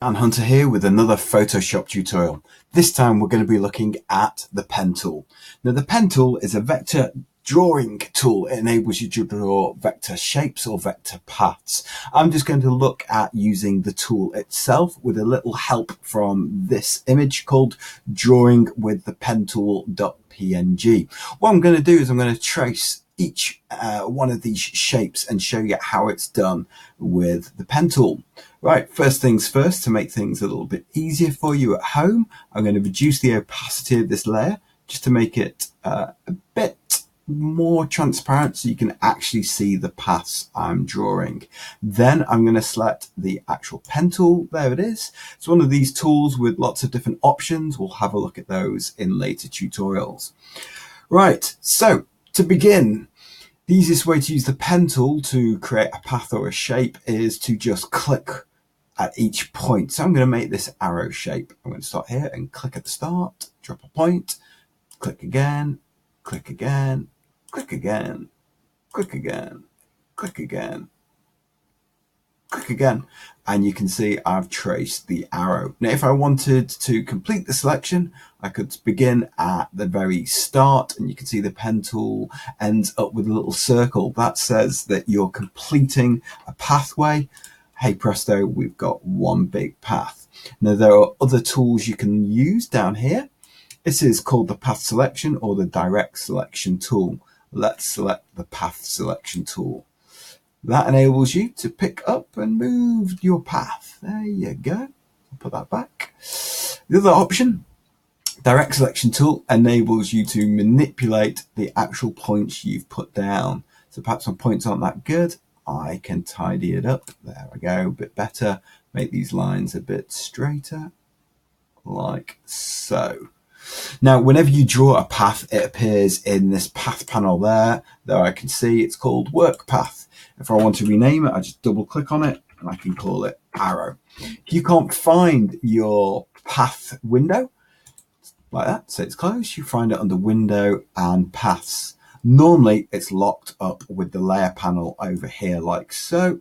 Dan Hunter here with another Photoshop tutorial. This time we're going to be looking at the pen tool. Now the pen tool is a vector drawing tool. It enables you to draw vector shapes or vector paths. I'm just going to look at using the tool itself with a little help from this image called drawing with the pen tool.png. What I'm going to do is I'm going to trace each one of these shapes and show you how it's done with the pen tool. Right, first things first, to make things a little bit easier for you at home, I'm going to reduce the opacity of this layer just to make it a bit more transparent so you can actually see the paths I'm drawing. Then I'm going to select the actual pen tool. There it is. It's one of these tools with lots of different options. We'll have a look at those in later tutorials. Right, so to begin, the easiest way to use the pen tool to create a path or a shape is to just click at each point. So I'm going to make this arrow shape. I'm going to start here and click at the start, drop a point, click again, click again, click again, click again, click again, click again. And you can see I've traced the arrow. Now, if I wanted to complete the selection, I could begin at the very start, and you can see the pen tool ends up with a little circle. That says that you're completing a pathway. Hey presto, we've got one big path. Now there are other tools you can use down here. This is called the path selection or the direct selection tool. Let's select the path selection tool. That enables you to pick up and move your path. There you go. I'll put that back. The other option, direct selection tool, enables you to manipulate the actual points you've put down. So perhaps my points aren't that good. I can tidy it up. There we go, a bit better. Make these lines a bit straighter, like so. Now, whenever you draw a path, it appears in this path panel there. There I can see it's called work path. If I want to rename it, I just double click on it and I can call it arrow. If you can't find your path window, like that, so it's closed, you find it under window and paths. Normally it's locked up with the layer panel over here like so.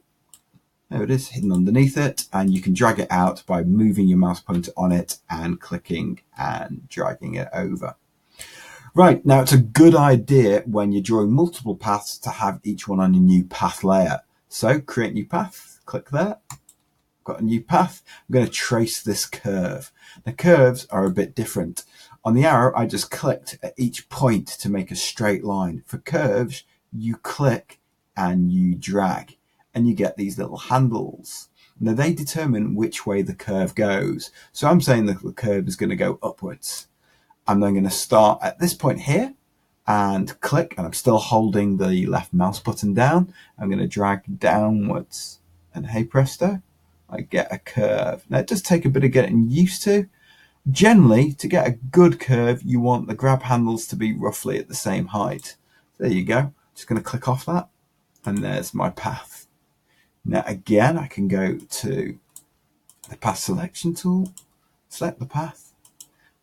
There it is, hidden underneath it, and you can drag it out by moving your mouse pointer on it and clicking and dragging it over. Right, now it's a good idea when you're drawing multiple paths to have each one on a new path layer. So create new path, click there, got a new path. I'm going to trace this curve. The curves are a bit different. On the arrow, I just clicked at each point to make a straight line. For curves, you click and you drag, and you get these little handles. Now they determine which way the curve goes. So I'm saying that the curve is going to go upwards. I'm then going to start at this point here and click, and I'm still holding the left mouse button down. I'm going to drag downwards, and hey presto, I get a curve. Now it does take a bit of getting used to. Generally, to get a good curve, you want the grab handles to be roughly at the same height. There you go. Just going to click off that, and there's my path. Now again, I can go to the path selection tool, select the path.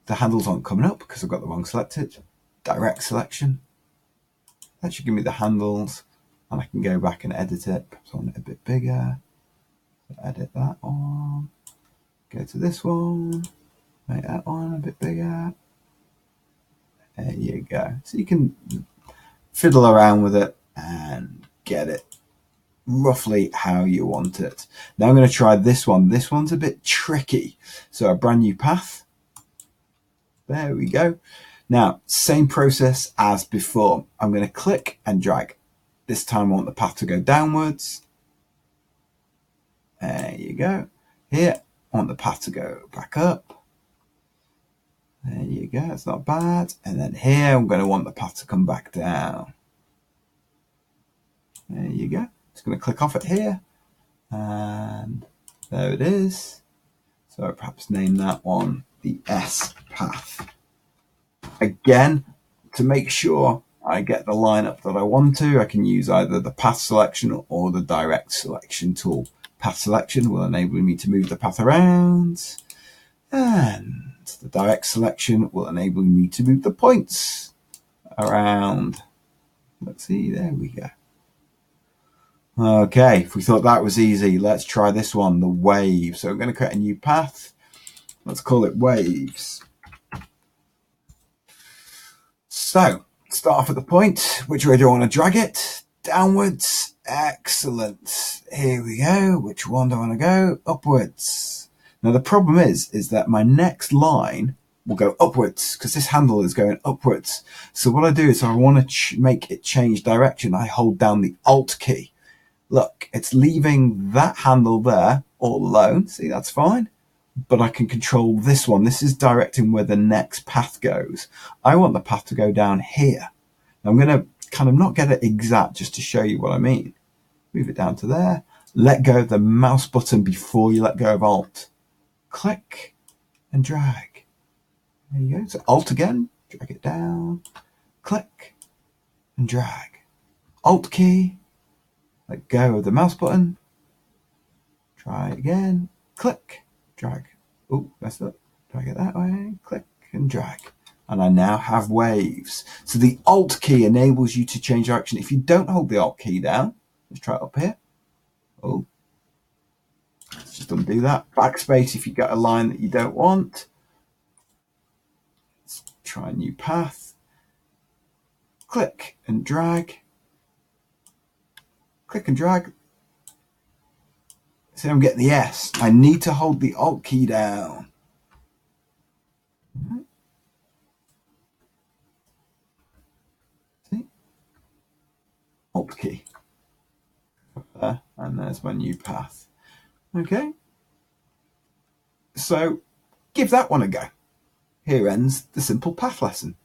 The handles aren't coming up because I've got the wrong selected. Direct selection. That should give me the handles, and I can go back and edit it. Perhaps I want it a bit bigger. Edit that one. Go to this one. Make that one a bit bigger. There you go. So you can fiddle around with it and get it roughly how you want it. Now I'm going to try this one. This one's a bit tricky. So a brand new path. There we go. Now, same process as before. I'm going to click and drag. This time I want the path to go downwards. There you go. Here, I want the path to go back up. There you go, it's not bad. And then here, I'm going to want the path to come back down. There you go. Just going to click off it here. And there it is. So I'll perhaps name that one the S path. Again, to make sure I get the lineup that I want to, I can use either the path selection or the direct selection tool. Path selection will enable me to move the path around, and the direct selection will enable me to move the points around. Let's see, there we go. Okay, if we thought that was easy, let's try this one, the wave. So I'm going to create a new path. Let's call it waves. So start off at the point. Which way do I want to drag it? Downwards. Excellent. Here we go. Which one do I want to go? Upwards. Now the problem is that my next line will go upwards because this handle is going upwards. So what I do is I want to make it change direction. I hold down the Alt key. Look, it's leaving that handle there all alone. See, that's fine. But I can control this one. This is directing where the next path goes. I want the path to go down here. I'm going to kind of not get it exact just to show you what I mean. Move it down to there. Let go of the mouse button before you let go of Alt. Click and drag. There you go. So Alt again, drag it down. Click and drag. Alt key. Let go of the mouse button. Try it again. Click, drag. Oh, messed up. Drag it that way. Click and drag. And I now have waves. So the Alt key enables you to change direction. If you don't hold the Alt key down, let's try it up here. Oh, let's just undo that. Backspace if you get a line that you don't want. Let's try a new path. Click and drag. Click and drag. See, I'm getting the S. I need to hold the Alt key down. See? Alt key. There, and there's my new path. Okay. So give that one a go. Here ends the simple path lesson.